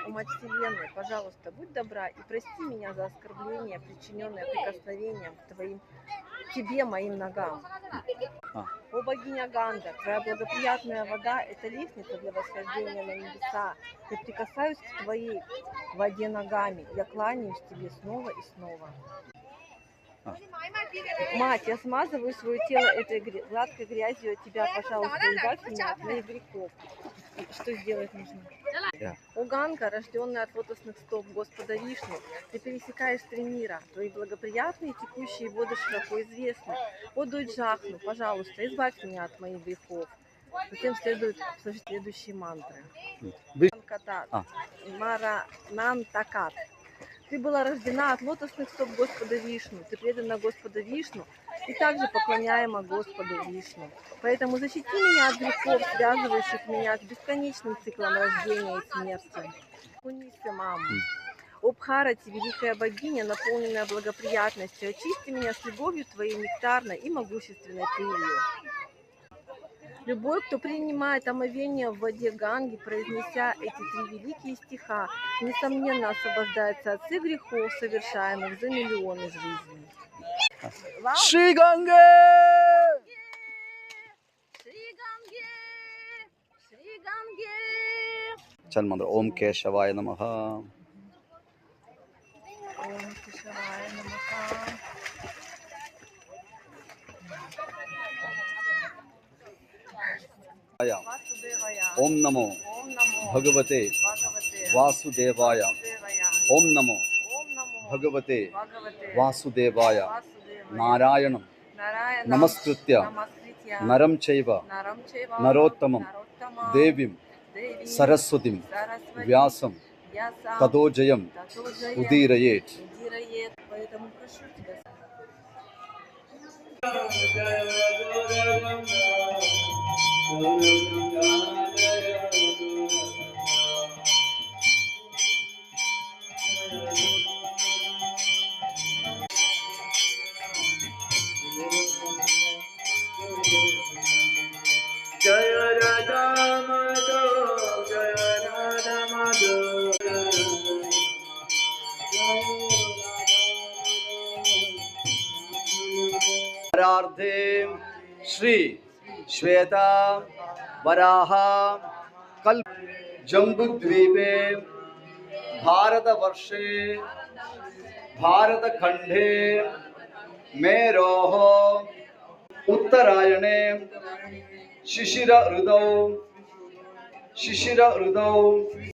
о Мать Вселенной, пожалуйста, будь добра и прости меня за оскорбление, причиненное прикосновением к тебе, моим ногам. О богиня Ганга, твоя благоприятная вода – это лестница для восхождения на небеса. Я прикасаюсь к твоей воде ногами, я кланяюсь тебе снова и снова. Мать, я смазываю свое тело этой гладкой грязью от тебя, пожалуйста, избавь меня от моих грехов. Что сделать нужно? О Ганга, рожденная от лотосных стоп Господа Вишну, ты пересекаешь 3 мира, твои благоприятные текущие воды широко известны. О Джахну, пожалуйста, избавь меня от моих грехов. Затем следуют следующие мантры. Маранантакат. Ты была рождена от лотосных стоп Господа Вишну, ты предана Господу Вишну и также поклоняема Господу Вишну. Поэтому защити меня от грехов, связывающих меня с бесконечным циклом рождения и смерти. Кунисы, мама. О Бхарати, великая богиня, наполненная благоприятностью, очисти меня с любовью твоей нектарной и могущественной пылью. Любой, кто принимает омовение в воде Ганги, произнеся эти 3 великие стиха, несомненно освобождается от всех грехов, совершаемых за миллионы жизней. Шри Ганге! Шри Ганге! Шри Ганге! Chan Om Keshavaya Namaha. Om Keshavaya Namaha. Om Namo Bhagavate Vasudevaya. Om Namo Bhagavate Vasudevaya. Narayanam Namaskritya Naram Chaiva Narottamam Devim Saraswatim Vyasam Tado Jayam Udirayet. Поэтому прошу тебя. Jaya Radha Madhav, Jaya Radha Madhav, Arardhe Shri Shweta Varaha Kalp Jambudvipe Bharata Varshe Bharata Khande Meroho Uttarayane Shishira Rudau